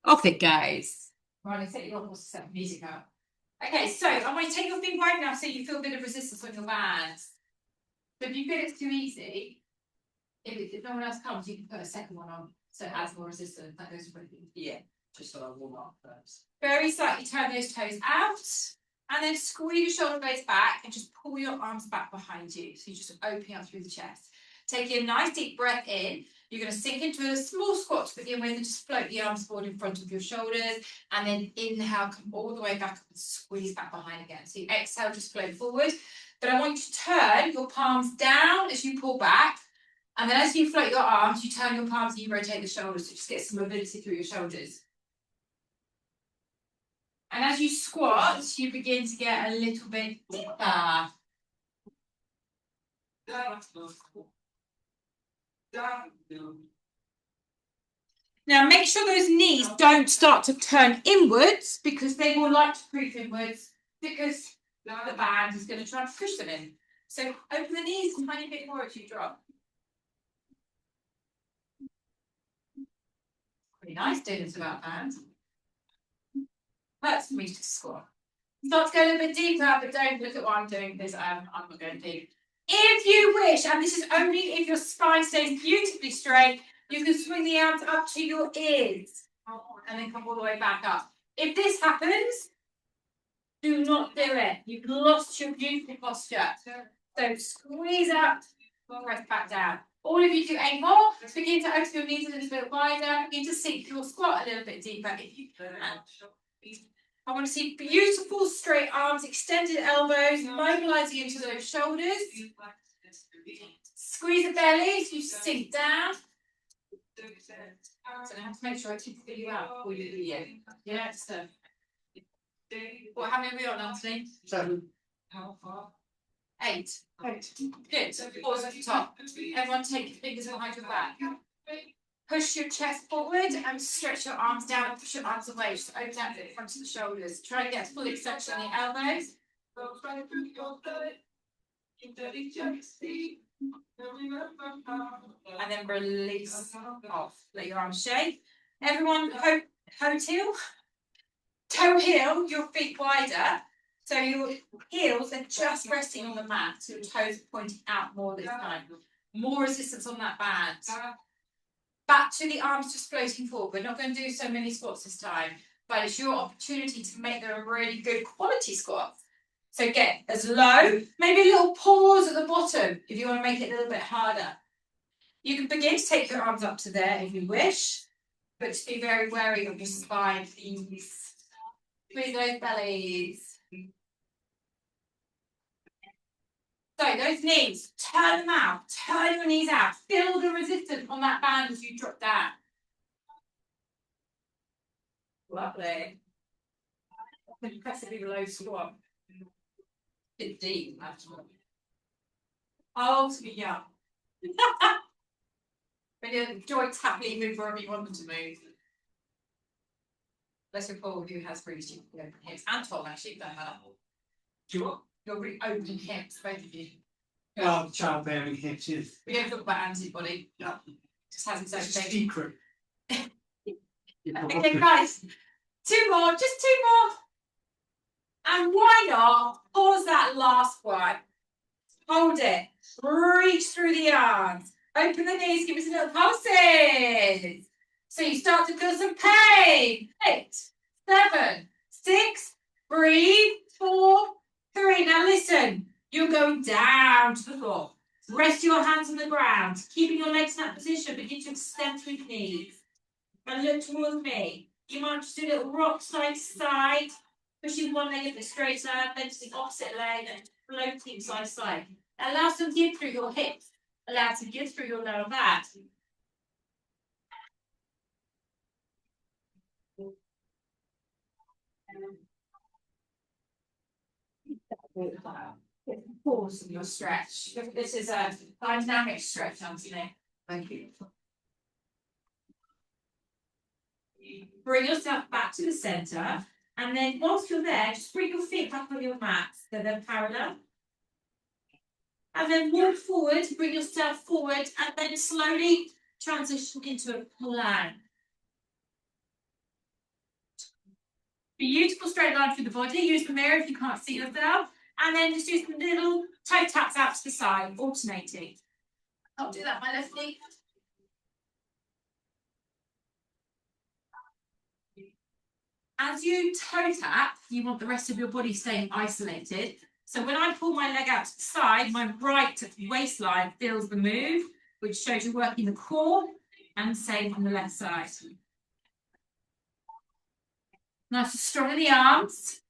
Off it goes. Right, let's set your set music up. Okay, so I want to take your thing right now so you feel a bit of resistance on your bands. So if you feel it's too easy, if no one else comes, you can put a second one on so it adds more resistance. That goes really good. Yeah, just so I warm up first. Very slightly turn those toes out and then squeeze your shoulder blades back and just pull your arms back behind you. So you're just opening up through the chest. Taking a nice deep breath in. You're going to sink into a small squat to begin with and just float the arms forward in front of your shoulders. And then inhale, come all the way back up and squeeze back behind again. So you exhale, just float forward. But I want you to turn your palms down as you pull back. And then as you float your arms, you turn your palms and you rotate the shoulders to just get some mobility through your shoulders. And as you squat, you begin to get a little bit deeper. Now make sure those knees don't start to turn inwards because they will like to creep inwards because the band is going to try and push them in. So open the knees a tiny bit more as you drop. Pretty nice doing this without bands. That's me to squat. Start to go a little bit deeper, but don't look at what I'm doing because I'm not going deep. If you wish, and this is only if your spine stays beautifully straight, you can swing the arms up to your ears and then come all the way back up. If this happens, do not do it. You've lost your beautiful posture. So squeeze up, press back down. All of you do 8 more. Begin to open your knees a little bit wider. Begin to sink your squat a little bit deeper if you can. I want to see beautiful straight arms, extended elbows, mobilizing into those shoulders. Squeeze the belly so you sink down. So I have to make sure I keep the video out before you do it. Yeah, so. What, how many are we on, Anthony? 7. How far? 8. 8. Good. So pause at the top. Everyone take your fingers behind your back. Push your chest forward and stretch your arms down and push your arms away. Just open out in front of the shoulders. Try and get full extension on the elbows. And then release off. Let your arms shake. Everyone, toe heel, your feet wider. So your heels are just resting on the mat. So your toes are pointing out more this time. More resistance on that band. Back to the arms just floating forward. We're not going to do so many squats this time, but it's your opportunity to make them a really good quality squat. So get as low, maybe a little pause at the bottom if you want to make it a little bit harder. You can begin to take your arms up to there if you wish, but just be very wary of your spine, please. Squeeze those bellies. So those knees, turn them out, turn your knees out, feel the resistance on that band as you drop down. Lovely. Impressively low squat. Bit deep, actually. Oh, to be young. When your joints happily move wherever you want them to move. Let's go Paul, who has really stupid open hips. And Tom, actually, done that. Sure. You're really open hips, both of you. Well, childbearing hips is. We don't talk about antibody. Yeah. Just has its own thing. Secret. Okay, guys. 2 more, just 2 more. And why not pause that last one? Hold it. Reach through the arms. Open the knees, give us a little pulses. So you start to feel some pain. 8, 7, 6, breathe. 4, 3. Now listen, you're going down to the floor. Rest your hands on the ground, keeping your legs in that position. Begin to extend through the knees. And look towards me. You might just do a little rock side to side, pushing one leg a bit straighter, then to the opposite leg and floating side to side. Allow some give through your hips. Allow some give through your lower back. Pause in your stretch. This is a dynamic stretch, Anthony. Thank you. Bring yourself back to the center, and then whilst you're there, just bring your feet back on your mat so they're parallel. And then walk forward, bring yourself forward, and then slowly transition into a plank. Beautiful straight line through the body. Use the mirror if you can't see yourself. And then just do some little toe taps out to the side, alternating. I'll do that, my left knee. As you toe tap, you want the rest of your body staying isolated. So when I pull my leg out to the side, my right waistline feels the move, which shows you're working the core, and same on the left side. Nice and strong in the arms.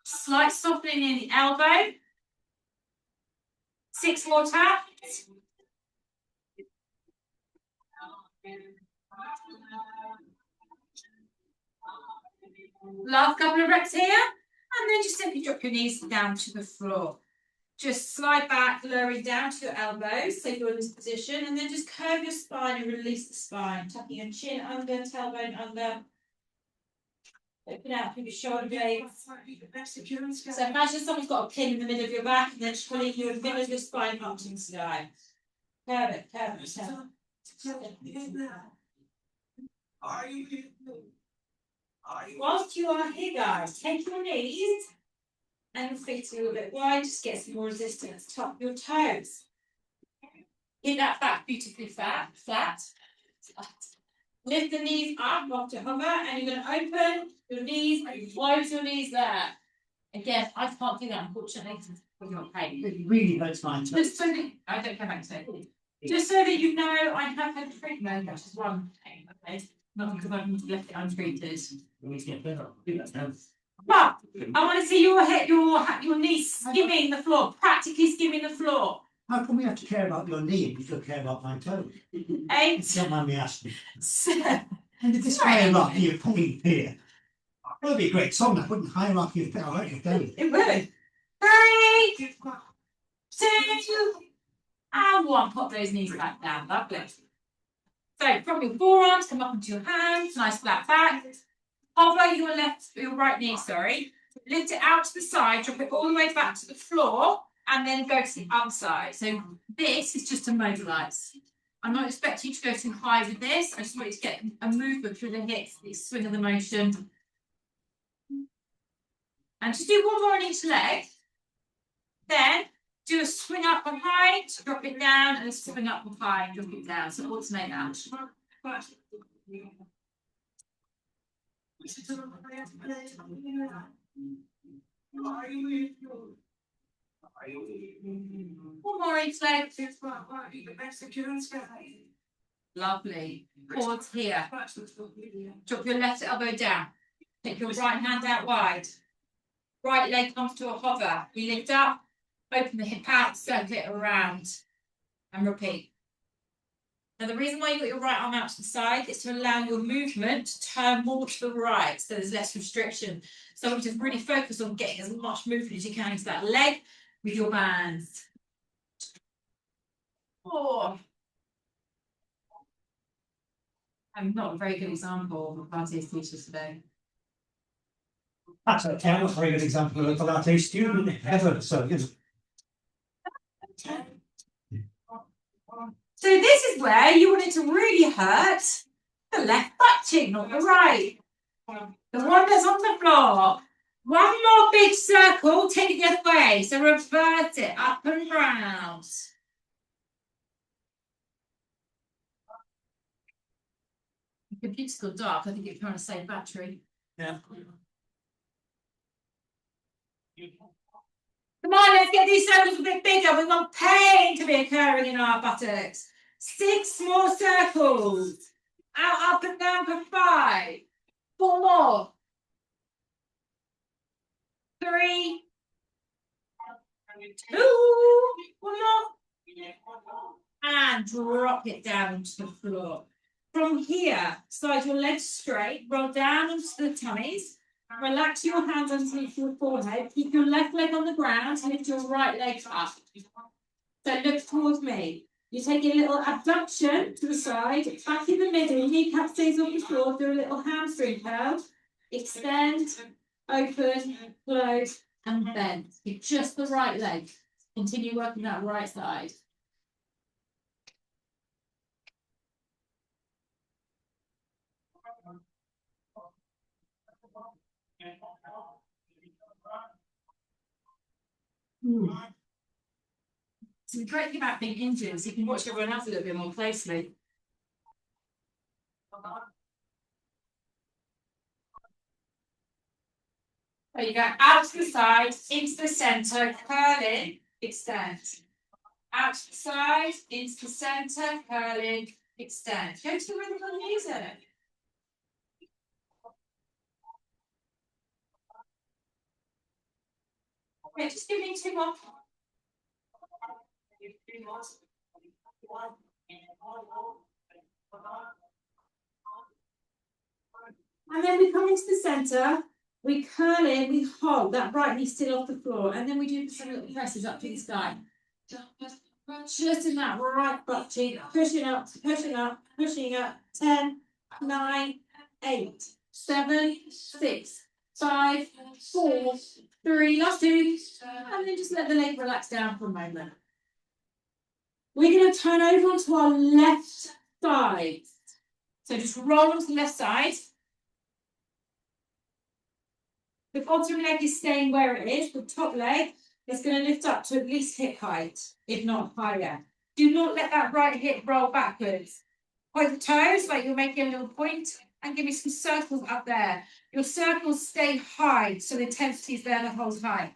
Slight softening in the elbow. 6 more taps. Last couple of reps here. And then just simply drop your knees down to the floor. Just slide back, lowering down to your elbows, so you're in this position, and then just curve your spine and release the spine. Tucking your chin under, tailbone under. Open out through your shoulder blades. So imagine someone's got a pin in the middle of your back, and then just pulling your middle of your spine up to the sky. Curve it, curve it, curve it. Whilst you are here, guys, take your knees and your feet a little bit wide, just get some more resistance. Tuck your toes. Get that back beautifully flat. Lift the knees up, off to hover, and you're going to open your knees and close your knees there. Again, I can't do that, unfortunately, with your pain. It really hurts my toe. Just so that I don't come back to it. Just so that you know, I have had treatment, which is one thing, okay? Not because I've left it untreated. But I want to see your knees skimming the floor, practically skimming the floor. How come we have to care about your knee and you don't care about my toe? 8. Don't mind me asking. 7. And if this hierarchy of pain here, that would be a great song, that wouldn't hierarchy of pain. I like your pain. It would. 3, 2, and 1. Pop those knees back down. Lovely. So from your forearms, come up into your hands, nice flat back. Hover your right knee, sorry. Lift it out to the side, drop it all the way back to the floor, and then go to the other side. So this is just to mobilise. I'm not expecting you to go too high with this. I just want you to get a movement through the hips, the swing of the motion. And just do one more on each leg. Then do a swing up behind, drop it down, and a swing up behind, drop it down. So alternate that. One more each leg. Lovely. Pause here. Drop your left elbow down. Take your right hand out wide. Right leg comes to a hover. You lift up, open the hip out, circle it around, and repeat. Now, the reason why you've got your right arm out to the side is to allow your movement to turn more to the right, so there's less restriction. So we just really focus on getting as much movement as you can into that leg with your bands. 4. I'm not a very good example of a Pilates teacher today. That's okay, I'm not a very good example of a Pilates student ever, so you know. So this is where you want it to really hurt the left butt cheek, not the right. The one that's on the floor. One more big circle, take it the other way. So reverse it up and round. The computer's still dark. I think you're trying to save battery. Yeah. Come on, let's get these circles a bit bigger. We want pain to be occurring in our buttocks. 6 more circles. Out, up and down for 5. 4 more. 3. 2. 1 more. And drop it down to the floor. From here, slide your legs straight, roll down onto the tummies. Relax your hands underneath your forehead. Keep your left leg on the ground and lift your right leg up. So look towards me. You take a little abduction to the side, back in the middle, kneecap stays on the floor, do a little hamstring curl. Extend, open, close, and bend. Keep just the right leg. Continue working that right side. So the great thing about being injured is you can watch everyone else a little bit more closely. So you go out to the side, into the centre, curl in, extend. Out to the side, into the centre, curl in, extend. Go to the rhythm of the music. Okay, just give me 2 more. And then we come into the centre, we curl in, we hold that right knee still off the floor, and then we do some little presses up to the sky. Just in that right butt cheek, pushing up, pushing up, pushing up. 10, 9, 8, 7, 6, 5, 4, 3, last 2, and then just let the leg relax down for a moment. We're going to turn over onto our left side. So just roll onto the left side. The bottom leg is staying where it is. The top leg is going to lift up to at least hip height, if not higher. Do not let that right hip roll backwards. Point the toes like you're making a little point and give me some circles up there. Your circles stay high, so the intensity is there the whole time.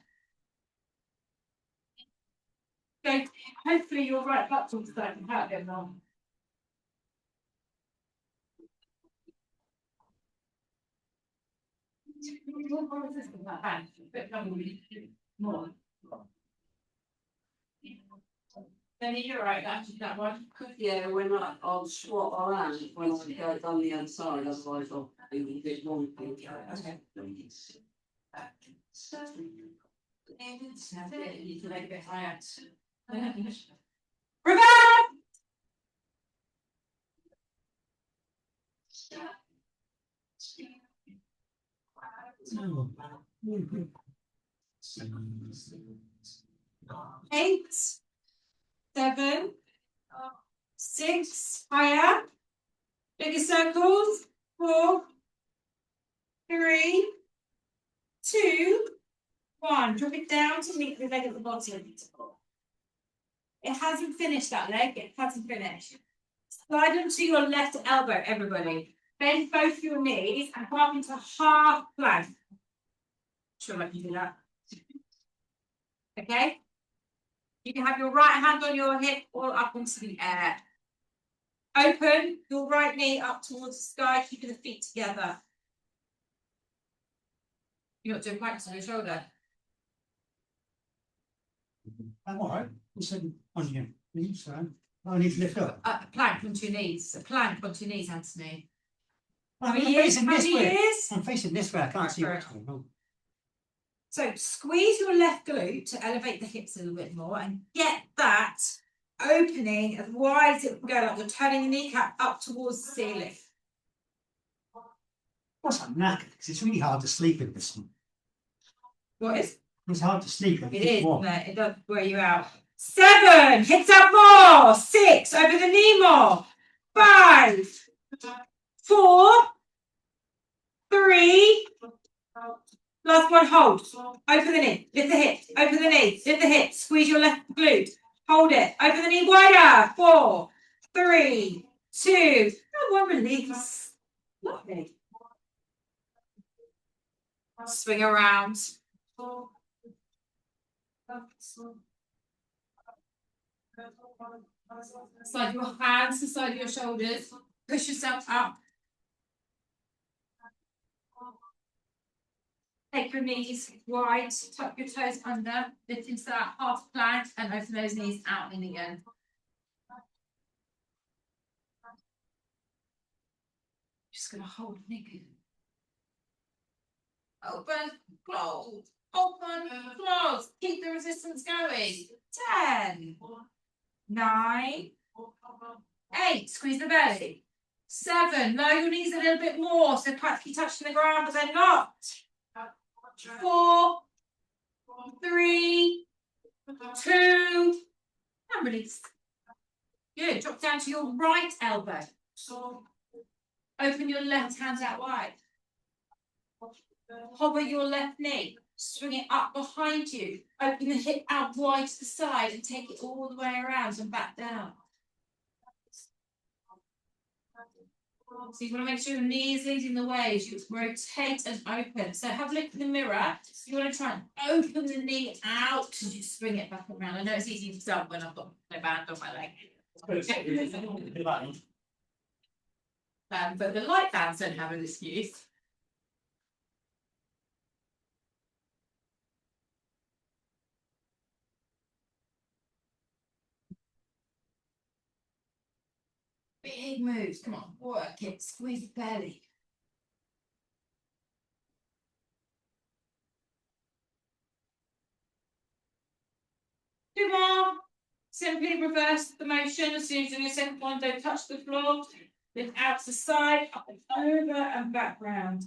So hopefully your right butt will start to hurt a bit more. More. Then you're right, that one. Yeah, when I'll squat around when I go down the other side, otherwise I'll be a bit wonky. Okay. You can make a bit higher. Reverse! Eight, 7, 6, higher. Bigger circles. 4, 3, 2, 1. Drop it down to meet the leg at the bottom. It hasn't finished, that leg. It hasn't finished. Slide onto your left elbow, everybody. Bend both your knees and come up into half plank. Sure, I can do that. Okay? You can have your right hand on your hip or up into the air. Open your right knee up towards the sky, keeping the feet together. You're not doing practice on your shoulder. I'm all right. You said on your knees, so I need to lift up. A plank onto your knees. A plank onto your knees, Anthony. I'm facing this way. Years? I'm facing this way. I can't see what's going on. So squeeze your left glute to elevate the hips a little bit more and get that opening as wide as it can go, like you're turning the kneecap up towards the ceiling. What's that knackered? Because it's really hard to sleep in this one. What is? It's hard to sleep in. It is, isn't it? It does wear you out. 7, hips up more. 6, over the knee more. 5, 4, 3, last one, hold. Open the knee, lift the hip, open the knee, lift the hip, squeeze your left glute, hold it, open the knee wider. 4, 3, 2, and 1, release. Lovely. Swing around. Slide your hands to the side of your shoulders. Push yourself up. Take your knees wide, tuck your toes under, lift into that half plank and open those knees out in again. Just going to hold naked. Open, close, open, close. Keep the resistance going. 10, 9, 8. Squeeze the belly. 7. Lower your knees a little bit more, so practically touching the ground, but they're not. 4, 3, 2, and release. Good. Drop down to your right elbow. Open your left hand out wide. Hover your left knee. Swing it up behind you. Open the hip out wide to the side and take it all the way around and back down. So you want to make sure your knee is leading the way as you rotate and open. So have a look in the mirror. You want to try and open the knee out as you swing it back around. I know it's easy to tell when I've got my band on my leg. But the light bands don't have an excuse. Big moves, come on, work it, squeeze the belly. Two more. Simply reverse the motion. As soon as you do your second one, don't touch the floor. Lift out to the side, up and over and back round.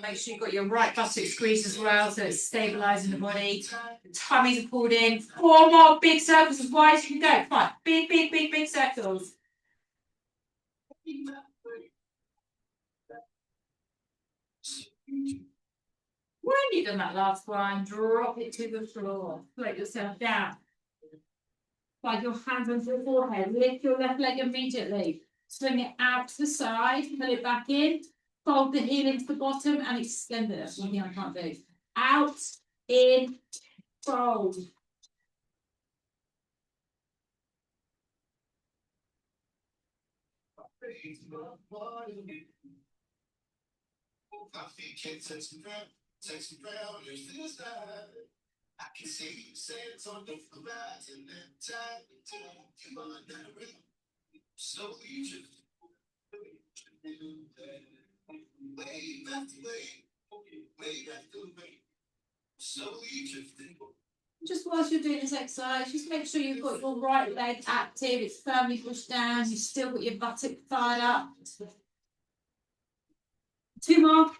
Make sure you've got your right buttock squeezed as well, so it's stabilising the body. The tummies are pulled in. 4 more big circles as wide as you can go. Come on, big, big, big, big circles. When you've done that last one, drop it to the floor. Float yourself down. Slide your hands onto your forehead. Lift your left leg immediately. Swing it out to the side. Pull it back in. Fold the heel into the bottom and extend it. That's one thing I can't do. Out, in, fold. I can see you say it's on the horizon and time you are not real. So you just wave after wave after wave. So you just whilst you're doing this exercise, just make sure you've got your right leg active, it's firmly pushed down, you've still got your buttock fired up. 2 more.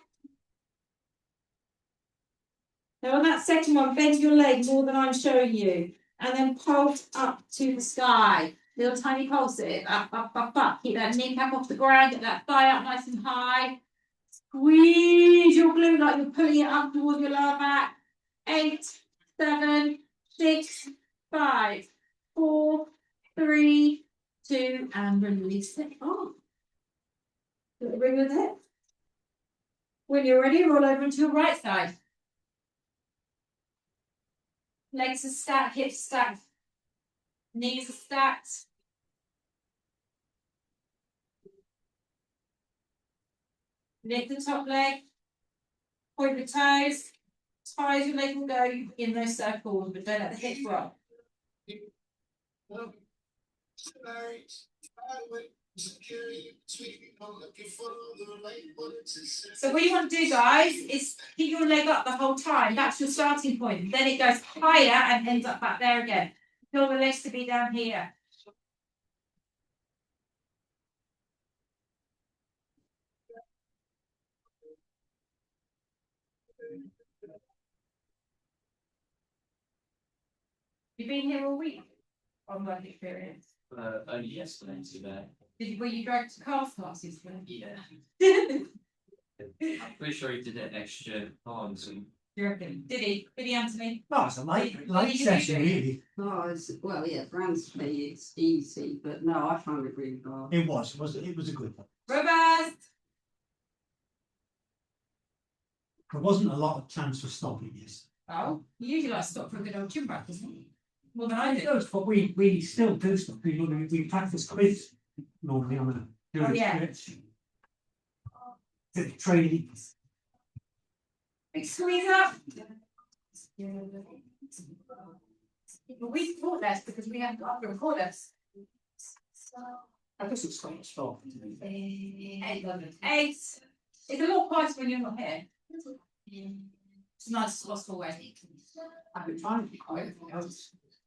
Now on that second one, bend your leg more than I'm showing you. And then pulse up to the sky. Little tiny pulse it. Up, up, up, up. Keep that kneecap off the ground. Get that thigh up nice and high. Squeeze your glute like you're pulling it up towards your lower back. 8, 7, 6, 5, 4, 3, 2, and release it off. Bring with it. When you're ready, roll over into your right side. Legs are stacked, hips stacked, knees are stacked. Lift the top leg, point the toes, as far as your leg will go in those circles, but don't let the hips roll. So what you want to do, guys, is keep your leg up the whole time. That's your starting point. Then it goes higher and ends up back there again. Feel the legs to be down here. You've been here all week on work experience? Only yesterday and today. Were you dragged to classes? Yeah. I'm pretty sure he did it extra times. Do you reckon? Did he, Anthony? No, it's a light session, really. Oh, well, yeah, Brand's me, it's easy, but no, I found it really hard. It was a good one. Robust! There wasn't a lot of chance for stopping this. Oh, you usually like to stop for a good old gym practice, don't you? More than I do. But we still do stuff. We practice quiz normally on a doing stretch. The training. Big squeeze up. But we thought this because we have got to record us. I guess it's quite strong. 8. It's a lot quieter when you're not here. It's nice, lost for way. I've been trying to be quiet.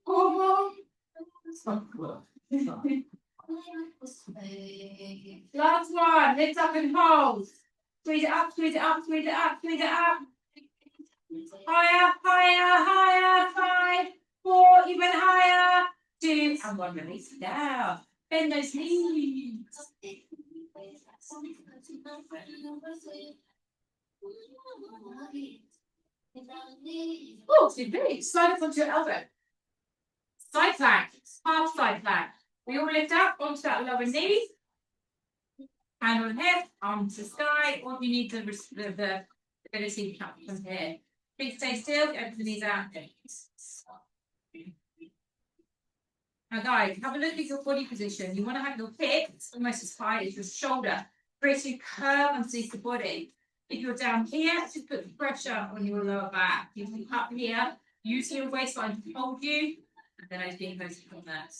Oh, It's not good. last one, lift up and hold. Squeeze it up, squeeze it up, squeeze it up, squeeze it up. Higher, higher, higher. 5, 4, even higher. 2, and 1. Release it down. Bend those knees. Oh, it's big. Slide up onto your elbow. Side plank, half side plank. We all lift up onto that lower knee. Hand on hip, arm to the sky. Or you need the ability to come from here. Please stay still, open the knees out. Now guys, have a look at your body position. You want to have your hips almost as high as your shoulder. Create a curve underneath the body. If you're down here, just put pressure on your lower back. You can up here, use your waistline to hold you, and then I think those from that.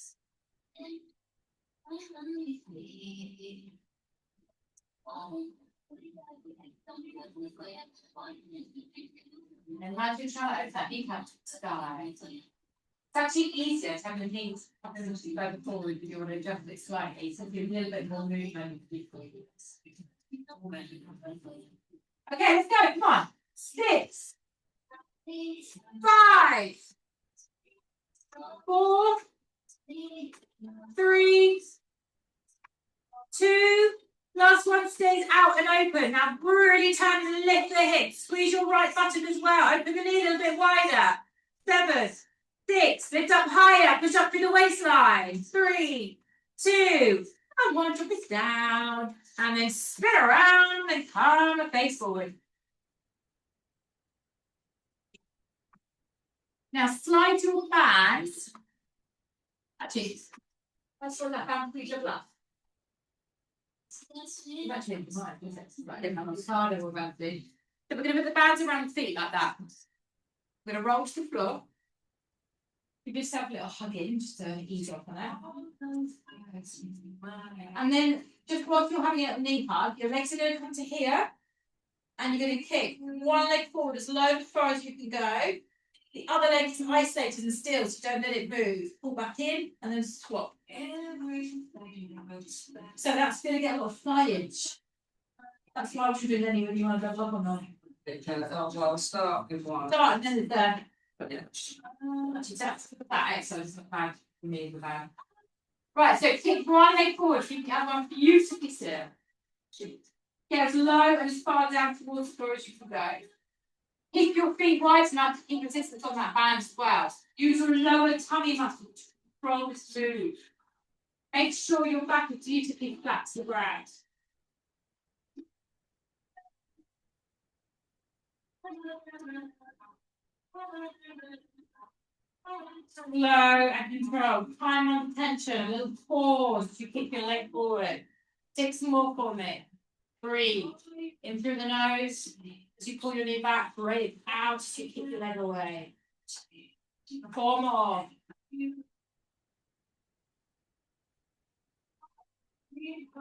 And how do you try to open that knee up to the sky? It's actually easier to have the knees up and further forward if you want to adjust it slightly. So do a little bit more movement. Okay, let's go. Come on. 6, 5, 4, 3, 2. Last one stays out and open. Now really turn and lift the hips. Squeeze your right button as well. Open the knee a little bit wider. 7, 6. Lift up higher. Push up through the waistline. 3, 2, and 1. Drop it down. And then spin around and come the face forward. Now slide your bands. Actually, let's roll that band for each other. Actually, it's harder we're about to do. So we're going to put the bands around the feet like that. We're going to roll to the floor. Give yourself a little hug in just to ease off on that. And then just whilst you're having a knee hug, your legs are going to come to here. And you're going to kick one leg forward as low as far as you can go. The other leg is isolated and still, so don't let it move. Pull back in and then swap. So that's going to get a lot of flyage. That's why we should do it anyway when you want to go up or not. I'll start with one. Start and then it's there. Actually, that's that exercise not bad for me. Right, so kick one leg forward. You can have one beautifully still. Get as low and as far down towards the floor as you can go. Keep your feet wide enough to keep resistance on that band as well. Use your lower tummy muscle to control this move. Make sure your back is beautifully flat to the ground. Slow and control. Time on tension. A little pause as you kick your leg forward. 6 more for me. Breathe. In through the nose. As you pull your knee back, breathe out as you kick your leg away. 4 more.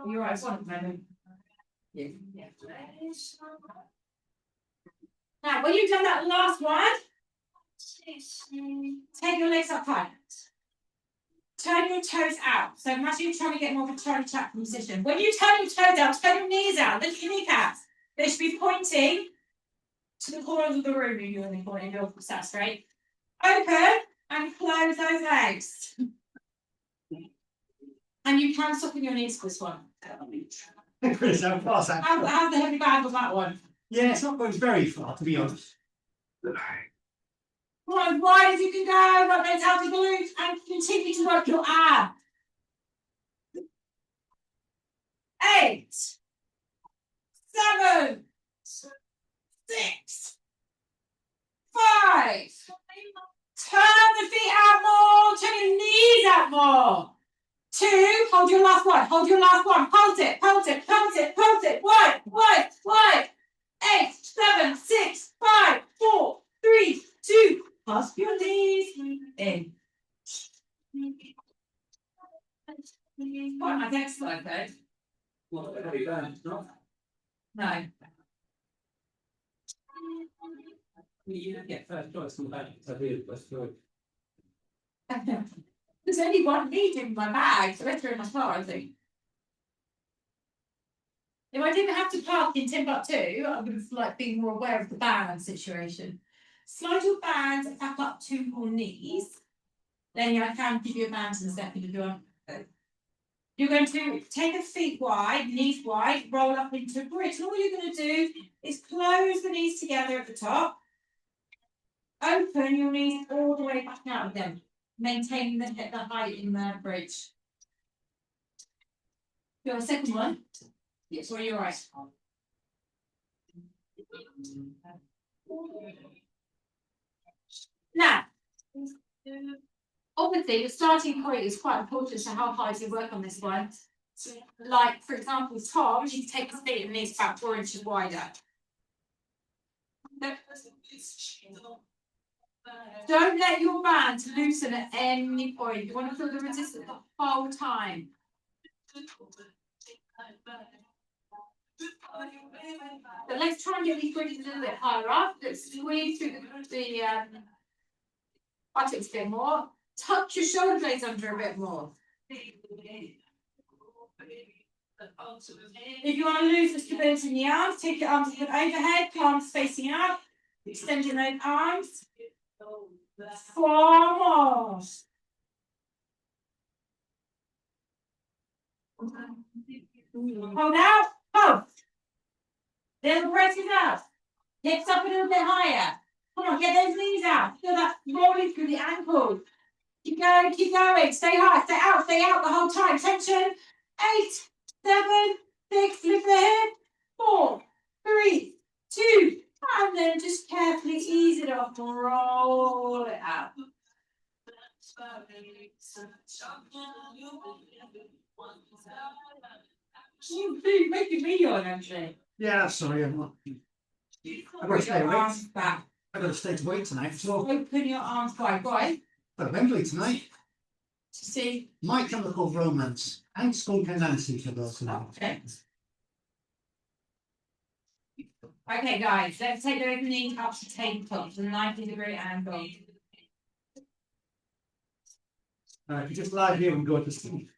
You're right, one moment. Yeah. Now, when you've done that last one, take your legs up high. Turn your toes out. So imagine you're trying to get more of a turn chapter position. When you turn your toes out, turn your knees out, lift your kneecaps. They should be pointing to the corners of the room if you're in the corner, you're sat straight. Open and close those legs. And you can soften your knees for this one. Chris, how fast that? How's the heavy band on that one? Yeah, it's not going very far, to be honest. Come on, as wide as you can go, rub those healthy glutes and continue to work your abs. 8, 7, 6, 5. Turn the feet out more, turn your knees out more. 2, hold your last one, hold your last one, hold it, hold it, hold it, hold it, wide, wide, wide. 8, 7, 6, 5, 4, 3, 2, clasp your knees in. Quite a nice exercise though. Well, very bad, not. No. You get first choice from that. I do, let's do it. There's only one knee in my bag, so let's go in my car, I think. If I didn't have to park in Timbuktu, I would have like been more aware of the band situation. Slide your bands back up to your knees. Then I can give you a band in a second if you want. You're going to take the feet wide, knees wide, roll up into a bridge. And all you're going to do is close the knees together at the top. Open your knees all the way back out of them. Maintaining the height in the bridge. You want a second one? Yes, or you're right. Now, obviously, the starting point is quite important to how hard you work on this one. Like, for example, Tom, you take his feet and knees about 4 inches wider. Don't let your band loosen at any point. You want to feel the resistance the whole time. But let's try and get these bridges a little bit higher up. Let's squeeze through the buttocks a bit more. Tuck your shoulder blades under a bit more. If you want to lose the stability in the arms, take your arms overhead, palms facing out, extending those arms. 4 more. Hold out, hold. Then press it out. Hips up a little bit higher. Come on, get those knees out. Feel that rolling through the ankles. Keep going, keep going. Stay high, stay out the whole time. Tension. 8, 7, 6, lift the hip. 4, 3, 2, and then just carefully ease it off. Roll it out. You're making me yawn, actually. Yeah, sorry, I'm not. I've got to stay awake. Back. I've got to stay awake tonight. So Open your arms wide. Right. got Wembley tonight. To see. My Chemical Romance and Skunk and Nancy for those tonight. Okay. Okay, guys, let's take the opening up to tabletop to the 90-degree angle. If you just lie here and go to sleep.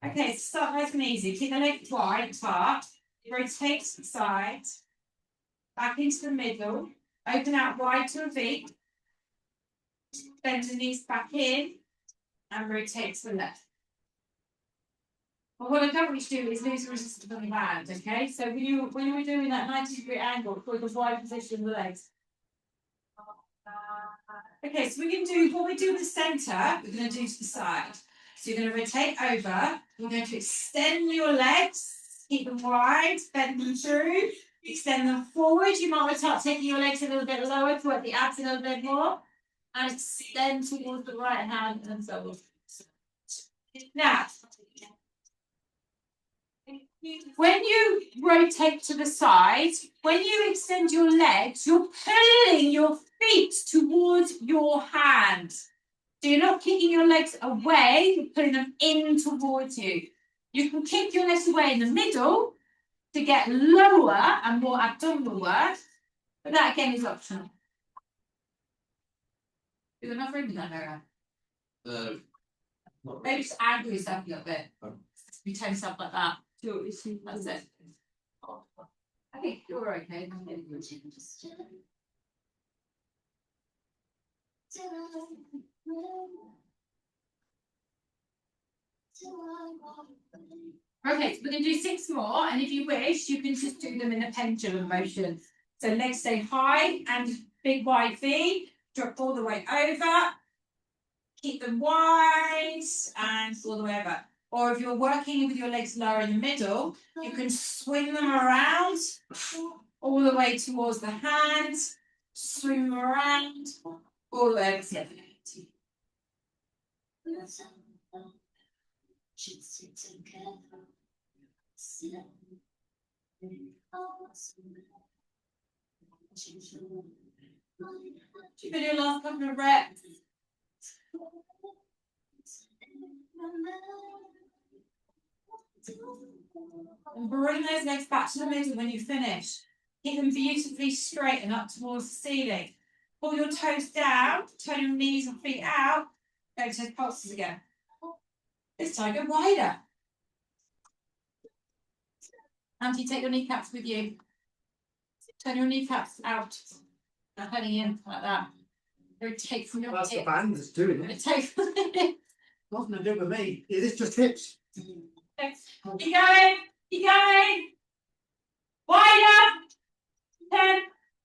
Okay, start nice and easy. Keep the legs wide, apart. Rotate to the side. Back into the middle. Open out wide to a V. Bend the knees back in. And rotate to the left. But what I don't want you to do is lose the resistance on the band, okay? So when you were doing that 90-degree angle, for the wide position of the legs. Okay, so we can do what we do in the centre, we're going to do to the side. So you're going to rotate over, you're going to extend your legs, keep them wide, bend them through, extend them forward. You might want to start taking your legs a little bit lower to work the abs a little bit more, and extend towards the right hand and so on. Now, when you rotate to the side, when you extend your legs, you're pulling your feet towards your hands. So you're not kicking your legs away, you're pulling them in towards you. You can kick your legs away in the middle to get lower and more abdominal work, but that again is optional. Is there enough room in that area? Maybe just angle yourself a little bit. You turn yourself like that. That's it. I think you're okay. Okay, so we're going to do 6 more, and if you wish, you can just do them in a pendulum motion. So legs stay high and big wide V, drop all the way over, keep them wide and all the way over. Or if you're working with your legs lower in the middle, you can swing them around all the way towards the hands, swing them around all the way over to the other hand. Do your last couple of reps. And bring those legs back to the middle when you finish. Keep them beautifully straight and up towards the ceiling. Pull your toes down, turn your knees and feet out. Go to those pulses again. This time go wider. Auntie, take your kneecaps with you. Turn your kneecaps out. Now heading in like that. Rotate from your That's the hips. band that's doing it. Rotate. Nothing to do with me. Is this just hips? Keep going. Keep going. Wider. 10,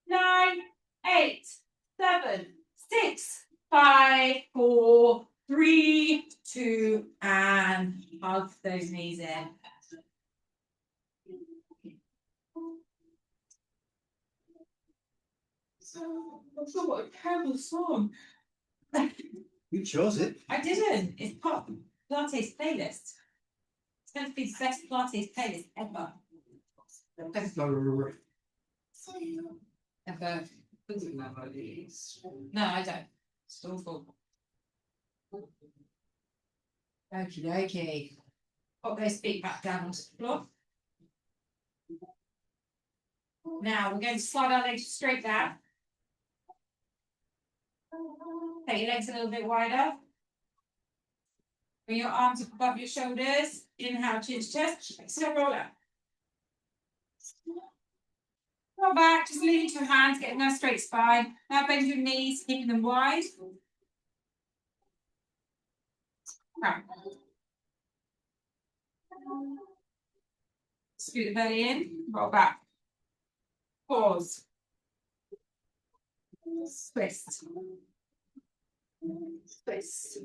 9, 8, 7, 6, 5, 4, 3, 2, and hug those knees in. What a terrible song. You chose it. I didn't. It's part of Pilates playlist. It's going to be the best Pilates playlist ever. Ever. No, I don't. It's awful. Okie dokie. Pop those feet back down onto the floor. Now we're going to slide our legs straight down. Take your legs a little bit wider. Bring your arms up above your shoulders. Inhale, chin to chest. Exhale, roll up. Roll back, just lean into your hands, get a nice straight spine. Now bend your knees, keeping them wide. Right. Scoot the belly in, roll back. Pause. Twist. Twist.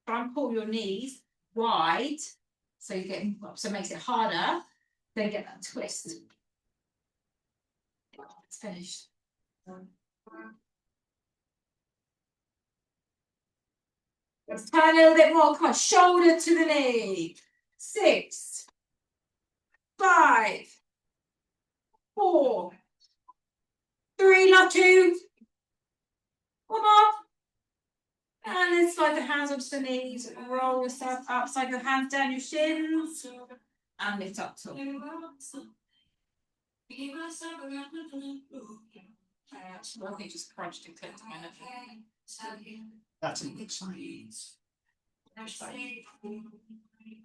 Try and pull your knees wide, so you get so it makes it harder. Then get that twist. It's finished. Let's turn a little bit more. Come on, shoulder to the knee. 6, 5, 4, 3, love 2. One more. And then slide the hands onto the knees. Roll yourself up. Slide your hands down your shins. And lift up tall. I think just crunched and clipped my neck. That's a good sign.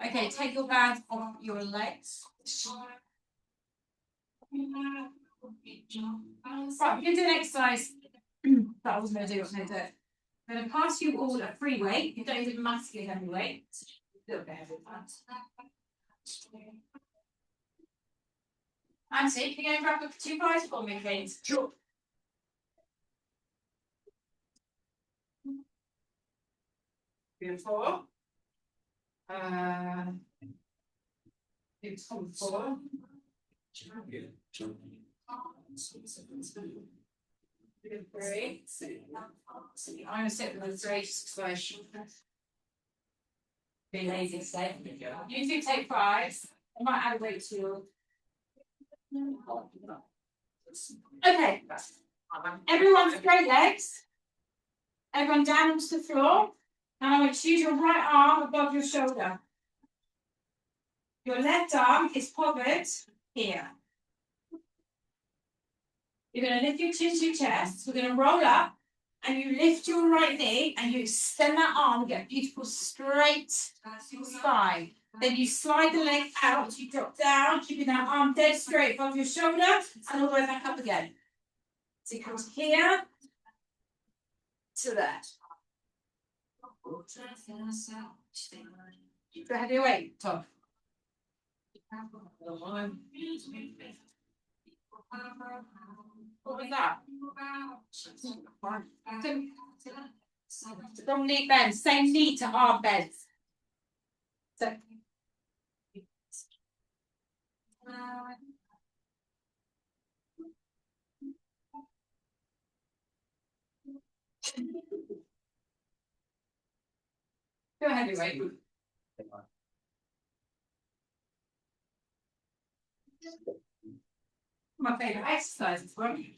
Okay, take your bands off your legs. Right, we're going to do an exercise that I was going to do. I'm going to pass you all a free weight. You don't need a massively heavy weight. A little bit heavy. Auntie, can you go and grab the 2 pies for me, please? Sure. Beautiful. Beautiful. 4. Three. I'm going to sit with the 3 just because I be lazy today. You two take 5. I might add a weight to you. Okay. Everyone straight legs. Everyone down onto the floor. And I want to use your right arm above your shoulder. Your left arm is covered here. You're going to lift your chin to your chest. We're going to roll up and you lift your right knee and you extend that arm, get a beautiful straight spine. Then you slide the leg out, you drop down, keeping that arm dead straight above your shoulder and all the way back up again. So you come to here, to there. Go ahead, your weight, Tom. What was that? Wrong knee bend, same knee to arm bends. So. Go ahead, your weight. My favourite exercises, won't you?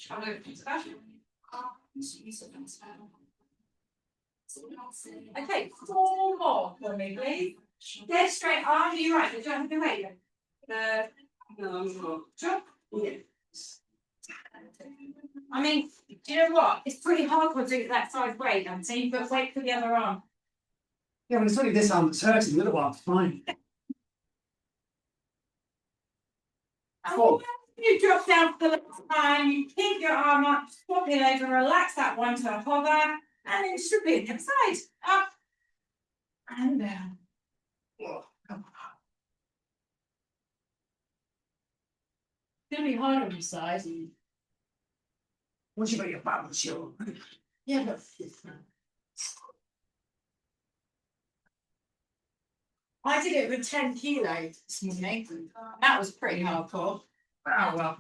Okay, 4 more for me, please. Dead straight arm, you're right, you don't have to wait. No, I'm not. Sure. Yeah. I mean, do you know what? It's pretty hardcore doing that side weight, Auntie, but wait for the other arm. Yeah, but it's only this arm that's hurting, the other one's fine. Oh, you drop down for the last time, you pick your arm up, swap it over, relax that one to a hover, and then you should be on the other side. Up and down. It's gonna be hard on your side. Once you've got your balance, you're. Yeah, but I did it with 10 kilos this morning. That was pretty hardcore. Oh, well.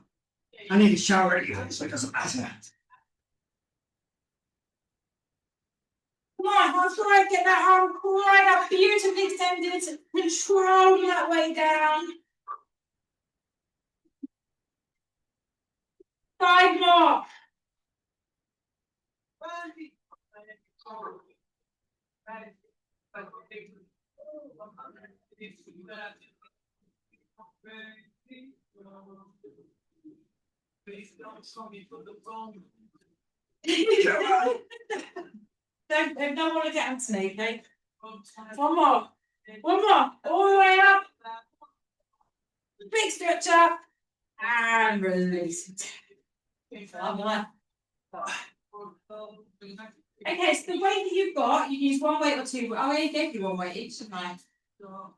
I need a shower anyway, so it doesn't matter. Come on, I'll try and get that arm right up, beautifully extended, control that way down. 5 more. Don't want to get Anthony, okay? One more. One more. All the way up. Big stretch up. And release. Okay, so the weight that you've got, you can use one weight or two. Oh, I only gave you one weight each, didn't I?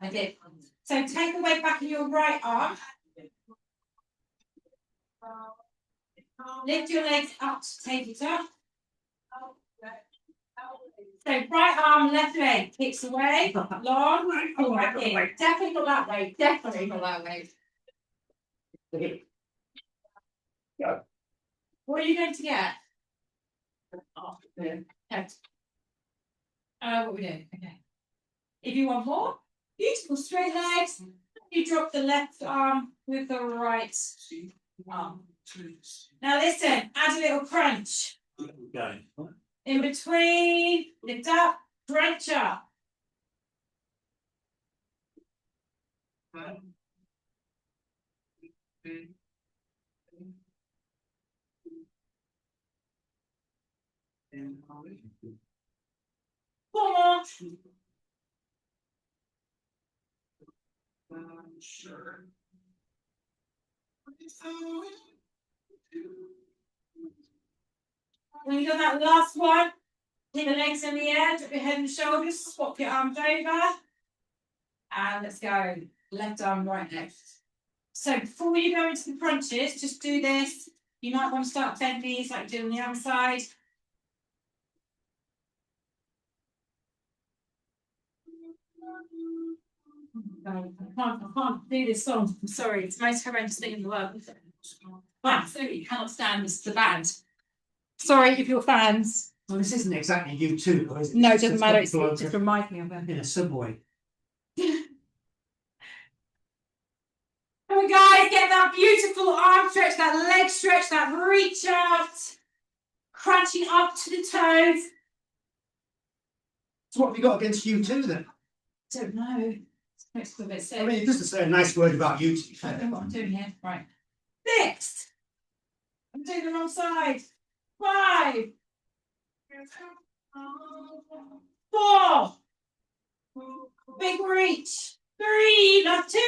I did. So take the weight back in your right arm. Lift your legs up to take it up. So right arm, left leg kicks away, long, pull back in. Definitely not that way. Definitely not that way. What are you going to get? Oh, yeah. Okay. What we doing? Okay. If you want more, beautiful straight legs. You drop the left arm with the right arm. Now listen, add a little crunch. Okay. In between, lift up, crunch up. One more. Sure. When you've done that last one, keep the legs in the air, drop your head and shoulders, swap your arms over. And let's go. Left arm, right leg. So before you go into the crunches, just do this. You might want to start bend knees like you do on the other side. I can't do this song. I'm sorry, it's the most horrendous thing in the world. I absolutely cannot stand the band. Sorry if you're fans. Well, this isn't exactly you too, is it? No, it It's doesn't just matter. got It bloke just reminds me of them. in a subway. Come on, guys, get that beautiful arm stretch, that leg stretch, that reach out. Crunching up to the toes. So what have you got against you too then? Don't know. Next to a bit sick. I mean, just to say a nice word about you, to be I don't fair. know what I'm doing here. Right. Next. I'm doing the wrong side. 5. 4. Big reach. 3. Last 2.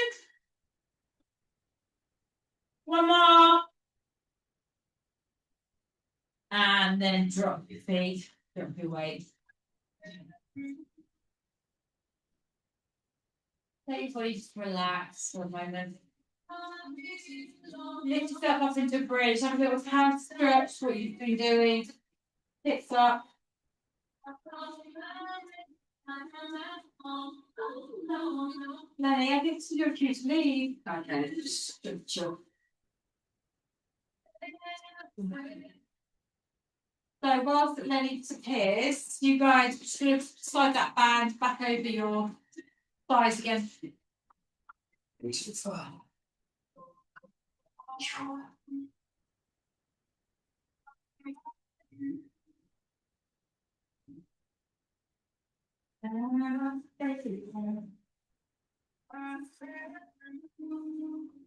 One more. And then drop your feet. Drop your weight. Let your body just relax for a moment. Lift yourself up into a bridge. Have a little hand stretch, what you've been doing. Hips up. Lenny, I think it's your cue to leave. Okay, just chill. So whilst Lenny disappears, you guys should slide that band back over your thighs again.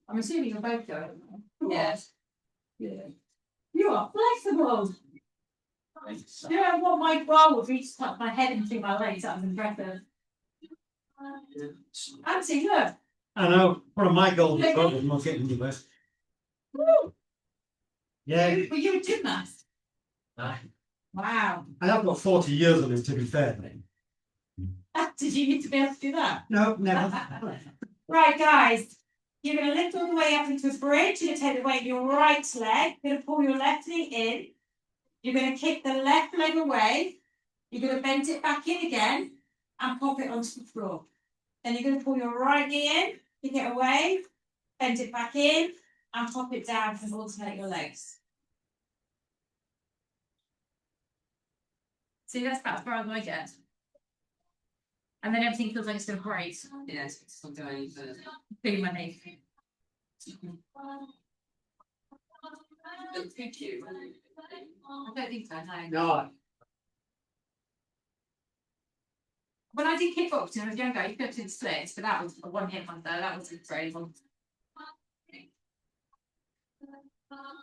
I'm assuming you're both going. Yes. Yeah. You are flexible. You know what my goal would be to tuck my head in between my legs. That was impressive. Auntie, look. I know, one of my goals is not getting anywhere. Woo. Yeah, Were you a gymnast? Aye. Wow. I have got 40 years on it, to be fair, mate. Did you need to be able to do that? No, never. Right, guys. You're going to lift all the way up into a bridge. You're going to take the weight of your right leg. You're going to pull your left knee in. You're going to kick the left leg away. You're going to bend it back in again and pop it onto the floor. Then you're going to pull your right knee in, kick it away, bend it back in, and pop it down and alternate your legs. See, that's about as far as I get. And then everything feels like it's still great. Yes, it's still going. Feeling my knee. Thank you. I don't think so, no. No, When I did kickboxing when I was younger, you could do the splits, but that was a one hit wonder. That was great. One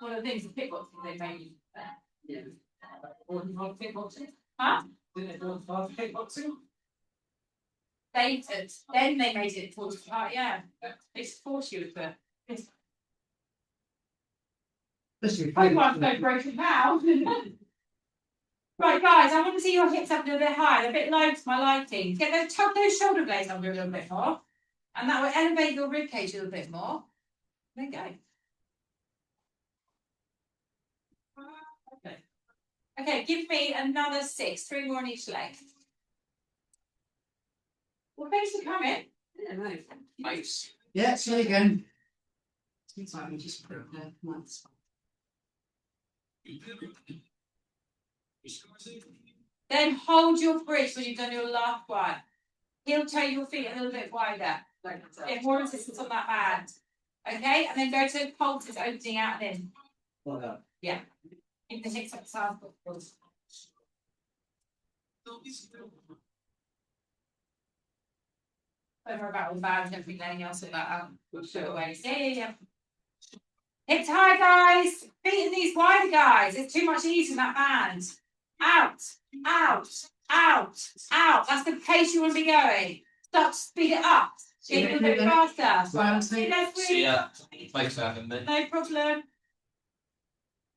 of the things with kickboxing, they made you Yeah. Kickboxing? huh? Didn't it go for kickboxing? They did. Then they made it towards the part, yeah. It's force you with the listen, I want to go broken now. Right, guys, I want to see your hips up a little bit high, a bit low to my liking. Get those, tuck those shoulder blades under a little bit more. And that will elevate your rib cage a little bit more. There you go. Okay. Okay, give me another 6, 3 more on each leg. Well, thanks for coming. Yeah, no. Nice. yeah, see you again. Sorry, just put it there. Once. Then hold your bridge when you've done your last one. Heel toe your feet a little bit wider. Get more resistance on that band. Okay, and then go to pulses, opening out and in. Yeah. Keep the hips up the side. Over about all the bands and everything else with that out. Put away. Yeah. Hips high, guys. Feet in these wider, guys. It's too much ease in that band. Out, out, out, out. That's the pace you want to be going. Start to speed it up. Get a little bit faster. See you next week. See ya. Thanks for having me. No problem.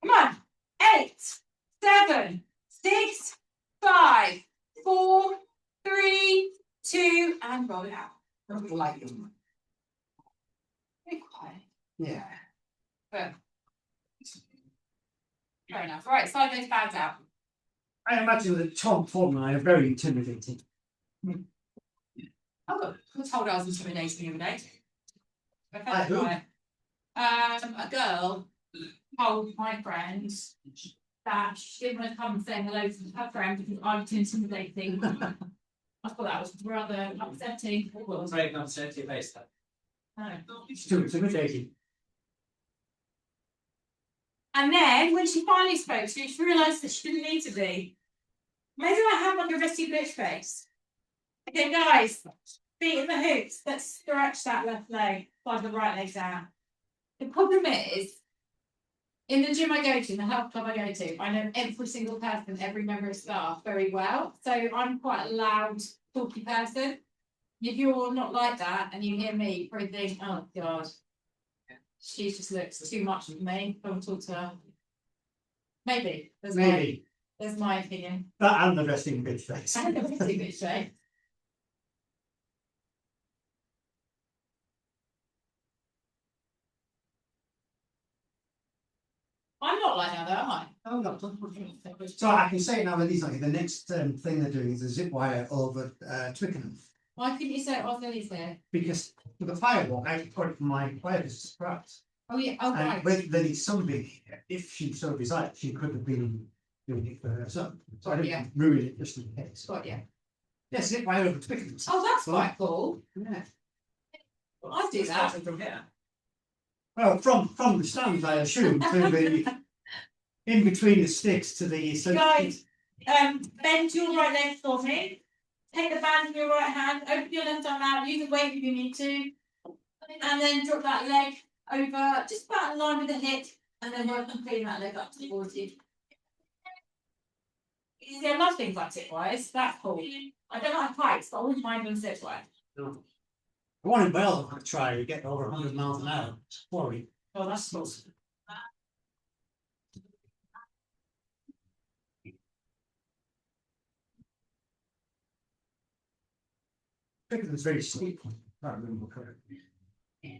Come on. 8, 7, 6, 5, 4, 3, 2, and roll it out. Like them. Very quiet. Yeah. But fair enough. Right, slide those bags out. I imagine that Tom Ford and I are very intimidating. Oh, who told I was intimidating the other day? By who? A girl told my friend that she didn't want to come and say hello to her friend because I was intimidating. I thought that was rather upsetting. Well, it's very upset your face then. No. It's too intimidating. And then when she finally spoke to me, she realised that she didn't need to be. Maybe I have like a rusty bitch face. Okay, guys, feet in the hoops. Let's stretch that left leg, slide the right leg down. The problem is, in the gym I go to, in the health club I go to, I know every single person, every member of staff very well. So I'm quite a loud, talky person. If you're not like that and you hear me, you probably think, oh God, she just looks too much for me. Don't talk to her. Maybe. There's my opinion. That and the resting bitch face. And the pretty bitch face. I'm not like that, though, am I? Oh, no. So I can say now that these like the next thing they're doing is a zip wire over Twickenham. Why couldn't you say it was Lily's there? Because for the firewalk, I got it from my players surprise. Oh yeah, oh right. And with Lily Sunby, if she so desired, she could have been doing it for herself. So I didn't Yeah. ruin it just in case. Got yeah. Yes, zip wire over Twickenham. Oh, that's quite cool. Yeah. I'd do that. Starting from here. Well, from the stands, I assume, to the in between the sticks to the Guys, bend your right leg for me. Take the band in your right hand, open your left arm out, use the weight if you need to. And then drop that leg over, just about in line with the hip. And then work on putting that leg up towards you. See, I love things like sit-wise. That's cool. I don't like heights, but I wouldn't mind them sit-wise. No. I want in Wales, I could try to get over 100 miles an hour. Sorry. Oh, that's cool. I think it's very steep. I can't remember correctly. Yeah.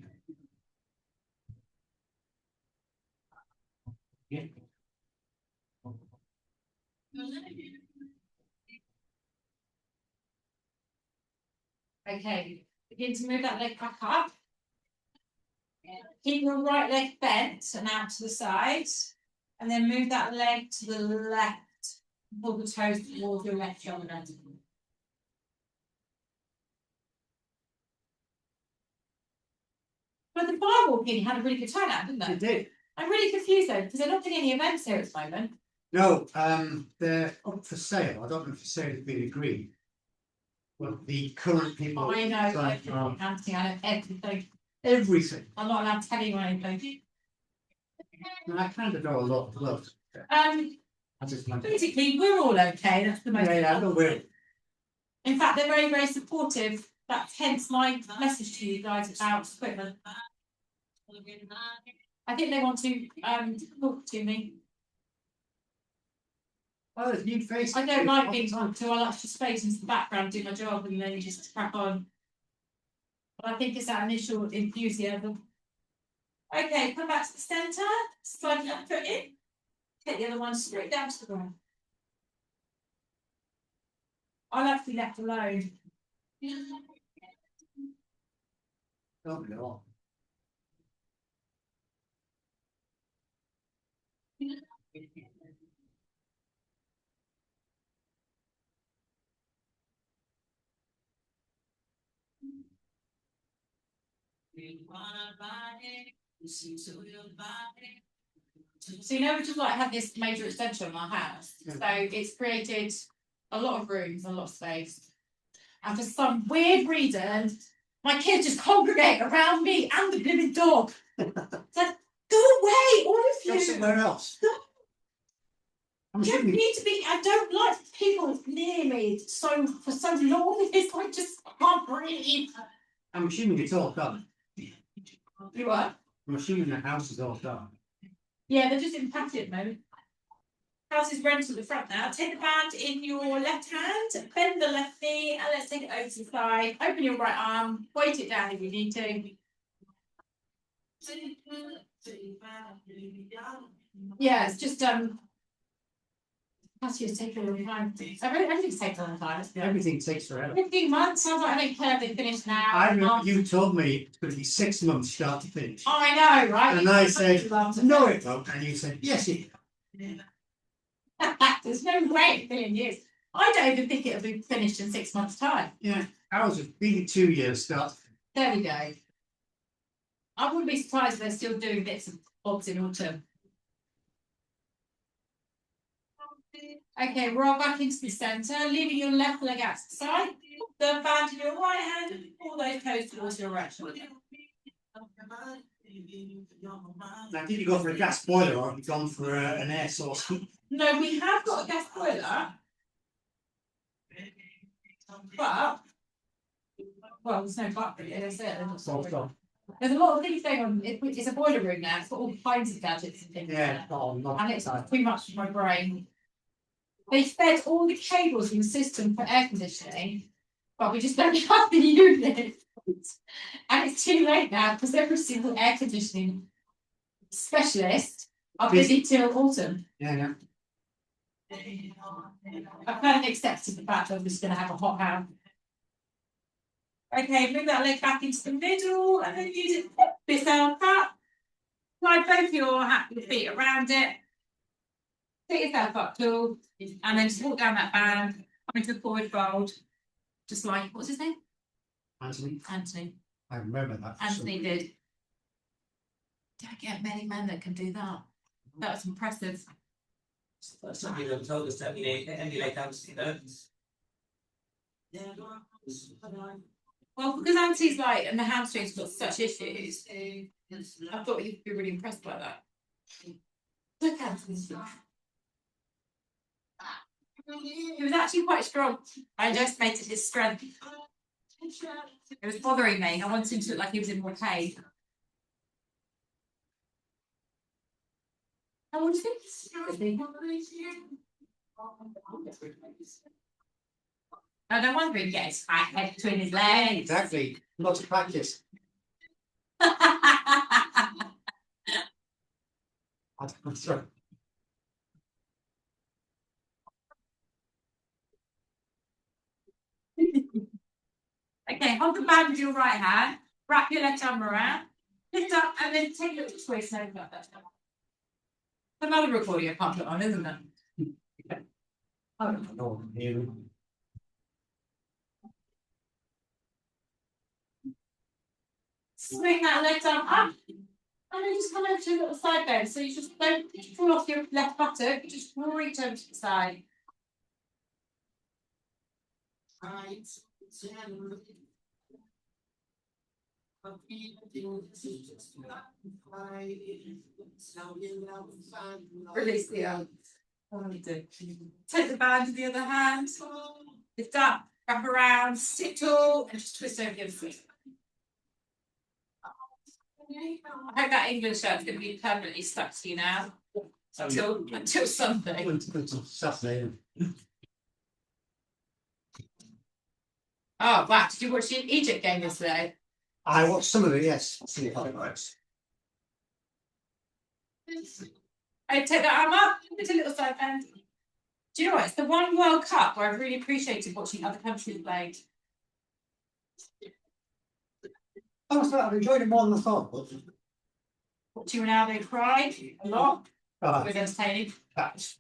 Okay, begin to move that leg back up. Keep your right leg bent and out to the side. And then move that leg to the left. Pull the toes towards your left shoulder. But the firewalking had a really good turnout, didn't It they? did. I'm really confused though, because they're not doing any events here at the moment. No, they're up for sale. I don't know if the sale has been agreed. Well, the current people. I know Right, everything, Anthony, I know everything. everything. I'm not allowed to tell you anything. And I kind of know a lot. Look, I just like. Basically, we're all okay. That's the most. Yeah, I know we're. In fact, they're very, very supportive. That's hence my message to you guys about equipment. I think they want to talk to me. Oh, there's new faces. I don't like being talked to. I like to space into the background, do my job, and then just crack on. But I think it's that initial enthusiasm. Okay, come back to the centre. Slide that foot in. Take the other one straight down to the ground. I like to be left alone. Oh, no. So you know we just like have this major extension on our house. Yeah. So it's created a lot of rooms, a lot of space. And for some weird reason, my kids just congregate around me and the living dog. Said, go away, all of Go you. somewhere else. I'm You don't assuming. need to be. I don't like people near me so for so long. It's like just I can't breathe. I'm assuming it's all done. You what? I'm assuming the house is all done. Yeah, they're just in patio at the moment. House is rented at the front now. Take the band in your left hand, bend the left knee, and let's take it over to the side. Open your right arm, weight it down if you need to. Yeah, it's just patios take a long time. Everything's taking a long time. Everything takes forever. 15 months, sounds like I don't care if they finish now. I remember you told me it's going to be 6 months start to finish. I know, right? And I said, no, it won't. And you said, yes, it will. There's no way in a million years. I don't even think it'll be finished in 6 months' time. Yeah, ours have been 2 years start. There we go. I wouldn't be surprised if they're still doing bits and bobs in autumn. Okay, roll back into the centre, leaving your left leg out to the side. The band in your right hand and pull those toes towards your right shoulder. Now, did you go for a gas boiler or have you gone for an air source? No, we have got a gas boiler. But, well, there's no but really, that's it. There's a lot of things going on. It's a boiler room now. It's got all kinds of gadgets and things. Yeah, oh, not And it's too much for my brain. They fed all the cables in the system for air conditioning, but we just don't have the unit. And it's too late now because every single air conditioning specialist are busy till autumn. Yeah. I've kind of accepted the fact that I'm just going to have a hot house. Okay, move that leg back into the middle and then use it this arm up. Slide both your feet around it. Pick yourself up tall and then just walk down that band, come into a forward fold. Just like, what's his name? Anthony. I remember that. Anthony did. Don't get many men that can do that. That was impressive. Some people have told us to emulate Anthony, though. Well, because Anthony's like, and the hamstrings got such issues, I thought you'd be really impressed by that. Look at this. He was actually quite strong. I underestimated his strength. It was bothering me. I wanted him to look like he was in more pain. How old is he? Oh, no wonder he gets his head between his legs. Exactly. Lots of practice. Sorry. Okay, hold the band with your right hand. Wrap your left arm around. Lift up and then take a little twist over that. Another recording I can't put on, isn't it? I don't know. Swing that left arm up. And then just come over to a little side bend. So you just don't fall off your left buttock, you just reach over to the side. Release the arm. Take the band to the other hand. Lift up, wrap around, sit tall, and just twist over the other foot. I hope that England shirt's going to be permanently stuck to you now. Until Sunday. Saturday. Oh, wow. Did you watch the Egypt game yesterday? I watched some of it, yes. See the highlights. I take that arm up, it's a little side bend. Do you know what? It's the one World Cup where I've really appreciated watching other countries play. Oh, I've enjoyed it more than I thought. Watching Ronaldo cry a lot. It was entertaining. Let's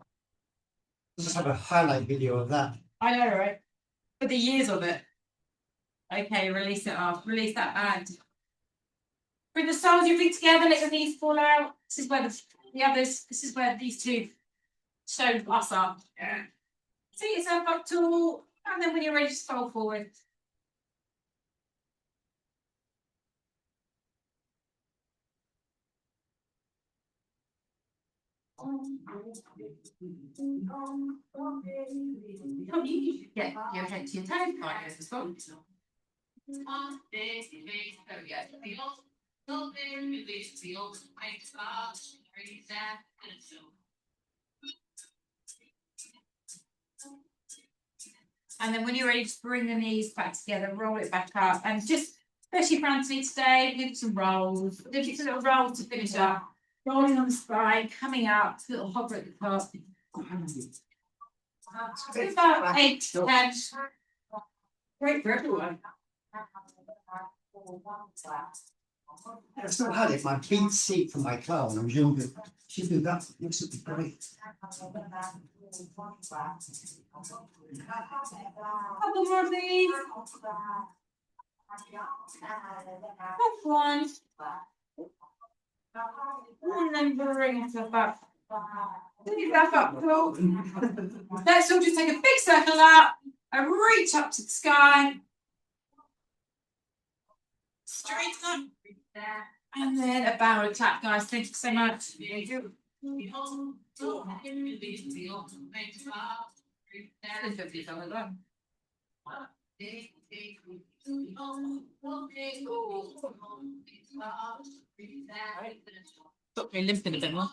just have a highlight video of that. I know, right? For the years of it. Okay, release it off. Release that band. Bring the soles of your feet together, let your knees fall out. This is where the others, this is where these two stone us are. Yeah. Sit yourself up tall, and then when you're ready, just fold forward. Yeah, you're head to your toe, right as well. And then when you're ready, just bring the knees back together, roll it back up, and just, especially for Anthony today, do some rolls. Do just a little roll to finish up. Rolling on the spine, coming up, a little hover at the top. It's about 8 to 10. Great for everyone. I still had it, my beat seat from my car when I was younger. She did that, it looks great. Couple more things. That's one. And then bring yourself up. Bring yourself up, cool. Let's all just take a big circle up and reach up to the sky. Straighten up. And then a bow and clap, guys. Thank you so much. Got me limping a bit more.